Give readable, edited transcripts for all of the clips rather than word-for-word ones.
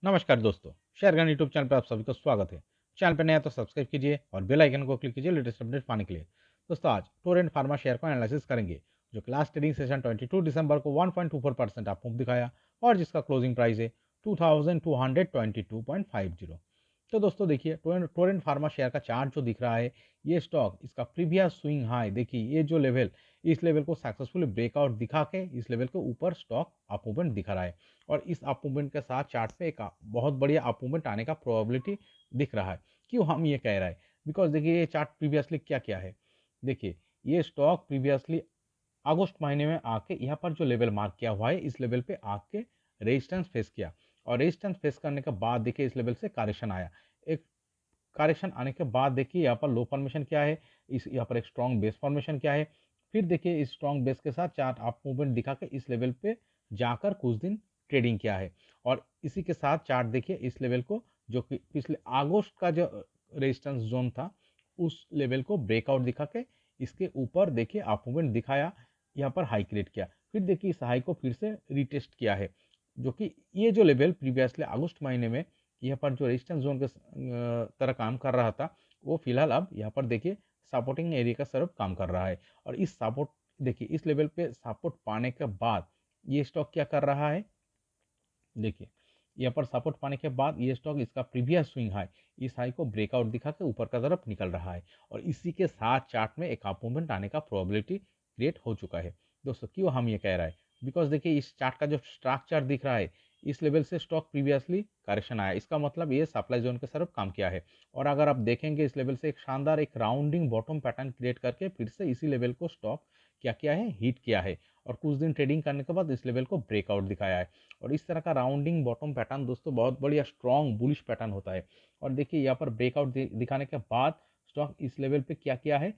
नमस्कार दोस्तों, शेयरगन YouTube channel पर आप सभी का स्वागत है। चैनल पर नया है तो सब्सक्राइब कीजिए और बेल आइकन को क्लिक कीजिए लेटेस्ट अपडेट पाने के लिए। दोस्तों आज टोरेंट फार्मा शेयर को एनालिसिस करेंगे, जो कि लास्ट ट्रेडिंग सेशन 22 दिसंबर को 1.24% अप मूव दिखाया और जिसका क्लोजिंग प्राइस है 2222.50। तो दोस्तों देखिए, टोरेंट फार्मा शेयर का चार्ट जो दिख रहा है, ये स्टॉक इसका प्रीवियस स्विंग हाई देखिए, ये जो लेवल, इस लेवल को सक्सेसफुली ब्रेकआउट दिखा के इस लेवल के ऊपर स्टॉक अप मूवमेंट दिखा रहा है। और इस अप मूवमेंट के साथ चार्ट पे एक बहुत बढ़िया अप मूवमेंट आने का प्रोबेबिलिटी दिख रहा है। क्यों हम ये कह रहे हैं? बिकॉज देखिए, ये चार्ट प्रीवियसली क्या क्या है। देखिए, ये स्टॉक प्रीवियसली अगस्त महीने में आके यहाँ पर जो लेवल मार्क किया हुआ है, इस लेवल पे आके रेजिस्टेंस फेस किया और रेजिस्टेंस फेस करने के बाद देखिए इस लेवल से करेक्शन आया। एक करेक्शन आने के बाद देखिए यहाँ पर लो फॉर्मेशन क्या है, इस यहाँ पर एक स्ट्रॉन्ग बेस फॉर्मेशन क्या है। फिर देखिए इस स्ट्रॉन्ग बेस के साथ चार्ट अप मूवमेंट दिखा के इस लेवल पे जाकर कुछ दिन ट्रेडिंग किया है और इसी के साथ चार्ट देखिए इस लेवल को, जो कि पिछले अगस्त का जो रेजिस्टेंस जोन था, उस लेवल को ब्रेकआउट दिखा के इसके ऊपर देखिए अप मूवमेंट दिखाया, यहाँ पर हाई क्रिएट किया। फिर देखिए इस हाई को फिर से रिटेस्ट किया है, जो कि ये जो लेवल प्रीवियसली अगस्त महीने में यहाँ पर जो रेजिस्टेंस जोन के तरह काम कर रहा था, वो फिलहाल अब यहाँ पर देखिए सपोर्टिंग एरिया का तरफ काम कर रहा है। और इस सपोर्ट देखिए इस लेवल पे सपोर्ट पाने के बाद ये स्टॉक क्या कर रहा है, देखिए यहाँ पर सपोर्ट पाने के बाद ये स्टॉक इसका प्रीवियस स्विंग हाई, इस हाई को ब्रेकआउट दिखा के ऊपर का तरफ निकल रहा है और इसी के साथ चार्ट में एक अप मूवमेंट आने का प्रोबेबिलिटी क्रिएट हो चुका है। दोस्तों क्यों हम ये कह रहे हैं? बिकॉज देखिए इस चार्ट का जो स्ट्रक्चर दिख रहा है, इस लेवल से स्टॉक प्रीवियसली करेक्शन आया, इसका मतलब ये सप्लाई जोन के तरफ काम किया है। और अगर आप देखेंगे इस लेवल से एक शानदार एक राउंडिंग बॉटम पैटर्न क्रिएट करके फिर से इसी लेवल को स्टॉक क्या किया है, हिट किया है और कुछ दिन ट्रेडिंग करने के बाद इस लेवल को ब्रेकआउट दिखाया है। और इस तरह का राउंडिंग बॉटम पैटर्न दोस्तों बहुत बढ़िया स्ट्रॉन्ग बुलिश पैटर्न होता है। और देखिए यहाँ पर ब्रेकआउट दिखाने के बाद स्टॉक इस लेवल पे क्या किया है,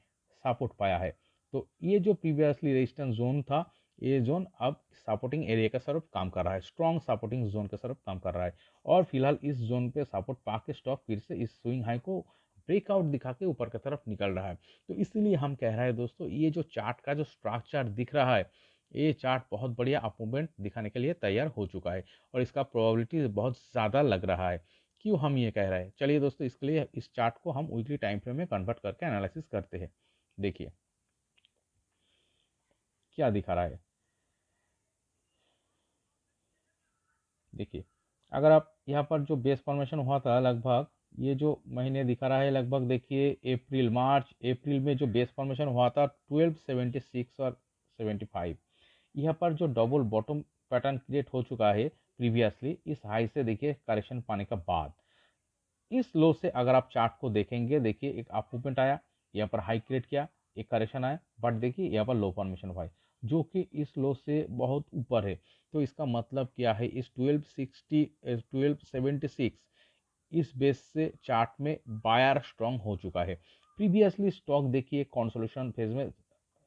सपोर्ट पाया है। तो ये जो प्रीवियसली रेजिस्टेंस जोन था, ये जोन अब सपोर्टिंग एरिया का तरफ काम कर रहा है, स्ट्रॉन्ग सपोर्टिंग जोन के तरफ काम कर रहा है। और फिलहाल इस जोन पे सपोर्ट पा के स्टॉक फिर से इस स्विंग हाई को ब्रेकआउट दिखा के ऊपर की तरफ निकल रहा है। तो इसीलिए हम कह रहे हैं दोस्तों, ये जो चार्ट का जो स्ट्रक्चर दिख रहा है, ये चार्ट बहुत बढ़िया अप मूवमेंट दिखाने के लिए तैयार हो चुका है और इसका प्रोबेबिलिटी बहुत ज़्यादा लग रहा है। क्यों हम ये कह रहे हैं? चलिए दोस्तों, इसके लिए इस चार्ट को हम वीकली टाइम फ्रेम में कन्वर्ट करके एनालिसिस करते हैं। देखिए क्या दिखा रहा है। देखिए, अगर आप यहाँ पर जो बेस फॉर्मेशन हुआ था लगभग, ये जो महीने दिखा रहा है लगभग, देखिए अप्रैल मार्च अप्रैल में जो बेस फॉर्मेशन हुआ था 1276 और 75, यहाँ पर जो डबल बॉटम पैटर्न क्रिएट हो चुका है प्रीवियसली इस हाई से देखिए करेक्शन पाने के बाद, इस लो से अगर आप चार्ट को देखेंगे, देखिए एक अप मूवमेंट आया, यहाँ पर हाई क्रिएट किया, एक करेक्शन आया, बट देखिए यहाँ पर लो फॉर्मेशन हुआ है जो कि इस लो से बहुत ऊपर है। तो इसका मतलब क्या है, इस 1276 इस बेस से चार्ट में बायर स्ट्रॉन्ग हो चुका है। प्रीवियसली स्टॉक देखिए कंसोलिडेशन फेज में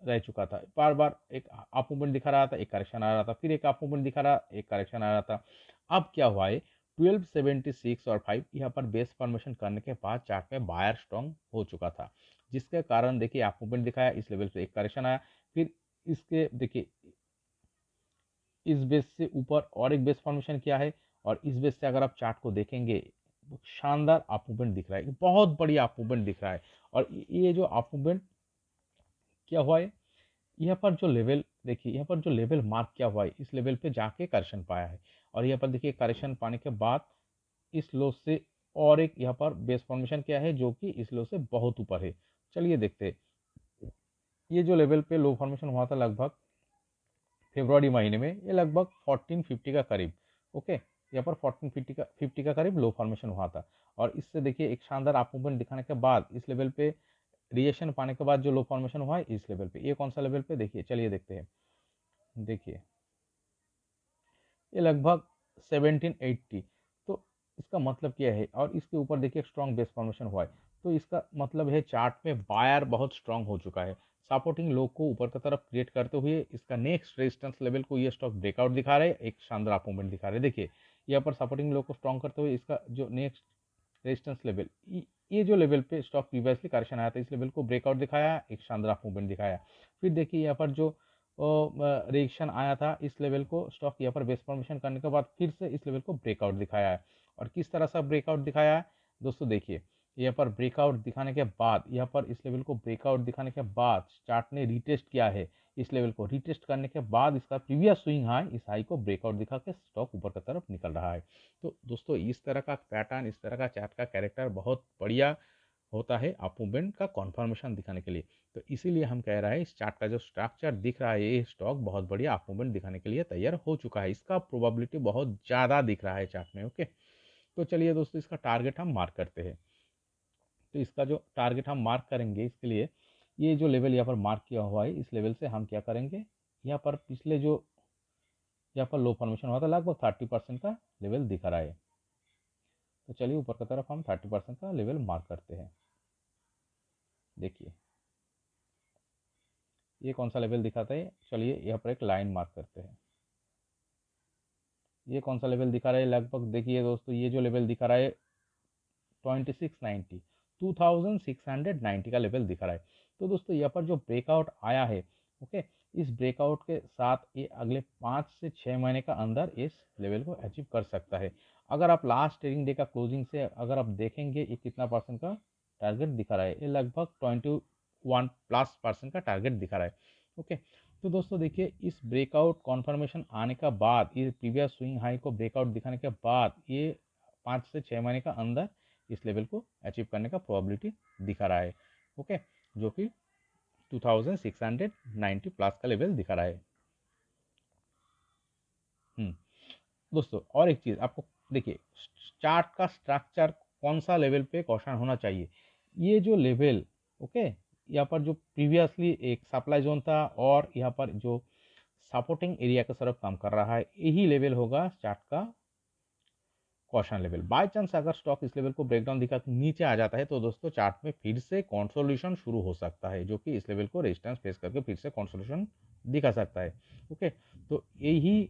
रह चुका था, बार बार एक अप मूवमेंट दिखा रहा था, एक करेक्शन आ रहा था, फिर एक अप मूवमेंट दिखा रहा, एक करेक्शन आ रहा था। अब क्या हुआ है, 1276 और 5 यहाँ पर बेस फॉर्मेशन करने के बाद चार्ट में बायर स्ट्रॉन्ग हो चुका था, जिसके कारण देखिए अप मूवमेंट दिखाया, इस लेवल पे एक करेक्शन आया, फिर इसके देखिए इस बेस से ऊपर और एक बेस फॉर्मेशन किया है और इस बेस से अगर आप चार्ट को देखेंगे, शानदार अप मूवमेंट दिख रहा है, बहुत बढ़िया अप मूवमेंट दिख रहा है। और ये जो अप मूवमेंट क्या हुआ है, यहाँ पर जो लेवल देखिए, यहाँ पर जो लेवल मार्क किया हुआ है, इस लेवल पे जाके करेक्शन पाया है और यहाँ पर देखिए करेक्शन पाने के बाद इस लो से और एक यहाँ पर बेस फॉर्मेशन किया है, जो कि इस लो से बहुत ऊपर है। चलिए देखते हैं, ये जो लेवल पे लो फॉर्मेशन हुआ था लगभग फरवरी महीने में, ये लगभग 1450 का करीब, ओके, यहाँ पर 1450 का करीब लो फॉर्मेशन हुआ था। और इससे देखिए एक शानदार अप मूवमेंट दिखाने के बाद इस लेवल पे रिएक्शन पाने के बाद जो लो फॉर्मेशन हुआ है इस लेवल पे, ये कौन सा लेवल पे, देखिए चलिए देखते हैं। देखिए ये लगभग 1780। तो इसका मतलब क्या है, और इसके ऊपर देखिए स्ट्रॉन्ग बेस फॉर्मेशन हुआ है, तो इसका मतलब है चार्ट में बायर बहुत स्ट्रॉन्ग हो चुका है। सपोर्टिंग लो को ऊपर की तरफ क्रिएट करते हुए इसका नेक्स्ट रेजिस्टेंस लेवल को ये स्टॉक ब्रेकआउट दिखा रहे हैं, एक शानदार मूवमेंट दिखा रहे हैं। देखिए यहाँ पर सपोर्टिंग लो को स्ट्रॉन्ग करते हुए इसका जो नेक्स्ट रेजिस्टेंस लेवल, ये जो लेवल पे स्टॉक प्रीवियसली करेक्शन आया था, इस लेवल को ब्रेकआउट दिखाया, एक शानदार मूवमेंट दिखाया। फिर देखिए यहाँ पर जो रिएक्शन आया था, इस लेवल को स्टॉक यहाँ पर बेस फॉर्मेशन करने के बाद फिर से इस लेवल को ब्रेकआउट दिखाया है और किस तरह से ब्रेकआउट दिखाया है दोस्तों, देखिए यहाँ पर ब्रेकआउट दिखाने के बाद, यहाँ पर इस लेवल को ब्रेकआउट दिखाने के बाद चार्ट ने रीटेस्ट किया है। इस लेवल को रीटेस्ट करने के बाद इसका प्रीवियस स्विंग हाई, इस हाई को ब्रेकआउट दिखा के स्टॉक ऊपर की तरफ निकल रहा है। तो दोस्तों इस तरह का पैटर्न, इस तरह का चार्ट का कैरेक्टर बहुत बढ़िया होता है अप मूवमेंट का कॉन्फर्मेशन दिखाने के लिए। तो इसीलिए हम कह रहे हैं इस चार्ट का जो स्ट्रक्चर दिख रहा है, ये स्टॉक बहुत बढ़िया अप मूवमेंट दिखाने के लिए तैयार हो चुका है। इसका प्रोबेबिलिटी बहुत ज़्यादा दिख रहा है चार्ट में। ओके, तो चलिए दोस्तों इसका टारगेट हम मार्क करते हैं। तो इसका जो टारगेट हम मार्क करेंगे, इसके लिए ये जो लेवल यहाँ पर मार्क किया हुआ है, इस लेवल से हम क्या करेंगे, यहाँ पर पिछले जो यहाँ पर लो फॉर्मेशन हुआ था लगभग 30% का लेवल दिखा रहा है। तो चलिए ऊपर की तरफ हम 30% का लेवल मार्क करते हैं। देखिए ये कौन सा लेवल दिखाता है, चलिए यहाँ पर एक लाइन मार्क करते हैं। ये कौन सा लेवल दिखा रहा है, लगभग देखिए दोस्तों ये जो लेवल दिखा रहा है 2690, 2690 का लेवल दिखा रहा है। तो दोस्तों यहाँ पर जो ब्रेकआउट आया है, ओके, इस ब्रेकआउट के साथ ये अगले 5 से 6 महीने का अंदर इस लेवल को अचीव कर सकता है। अगर आप लास्ट ट्रेडिंग डे का क्लोजिंग से अगर आप देखेंगे ये कितना परसेंट का टारगेट दिखा रहा है, ये लगभग 21+% का टारगेट दिखा रहा है। ओके, तो दोस्तों देखिए इस ब्रेकआउट कॉन्फर्मेशन आने का बाद, ये प्रीवियस स्विंग हाई को ब्रेकआउट दिखाने के बाद ये 5 से 6 महीने का अंदर इस लेवल को अचीव करने का प्रोबेबिलिटी दिखा रहा है। ओके, जो कि 2690 प्लस का लेवल दिखा रहा है। दोस्तों और एक चीज़ आपको देखिए, चार्ट का स्ट्रक्चर कौन सा लेवल पे क्वेश्चन होना चाहिए, ये जो लेवल, ओके, यहाँ पर जो प्रीवियसली एक सप्लाई जोन था और यहाँ पर जो सपोर्टिंग एरिया की तरफ काम कर रहा है, यही लेवल होगा चार्ट का क्वेश्चन लेवल। बाय चांस अगर स्टॉक इस लेवल को ब्रेकडाउन दिखा के नीचे आ जाता है तो दोस्तों चार्ट में फिर से कंसोलिडेशन शुरू हो सकता है, जो कि इस लेवल को रेजिस्टेंस फेस करके फिर से कंसोलिडेशन दिखा सकता है। ओके, तो यही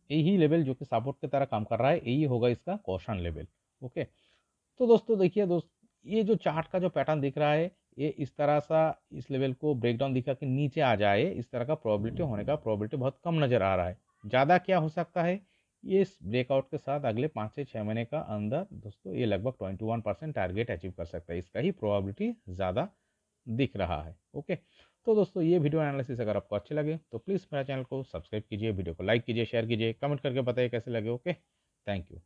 यही लेवल जो कि सपोर्ट की तरह काम कर रहा है, यही होगा इसका क्वेश्चन लेवल। ओके, तो दोस्तों देखिए ये जो चार्ट का जो पैटर्न दिख रहा है, ये इस तरह सा इस लेवल को ब्रेकडाउन दिखा के नीचे आ जाए, इस तरह का प्रोबेबिलिटी होने का प्रोबेबिलिटी बहुत कम नज़र आ रहा है। ज़्यादा क्या हो सकता है, ये इस ब्रेकआउट के साथ अगले 5 से 6 महीने का अंदर दोस्तों ये लगभग 21% टारगेट अचीव कर सकता है, इसका ही प्रोबेबिलिटी ज़्यादा दिख रहा है। ओके, तो दोस्तों ये वीडियो एनालिसिस अगर आपको अच्छे लगे तो प्लीज़ मेरा चैनल को सब्सक्राइब कीजिए, वीडियो को लाइक कीजिए, शेयर कीजिए, कमेंट करके बताइए कैसे लगे। Okay, thank you.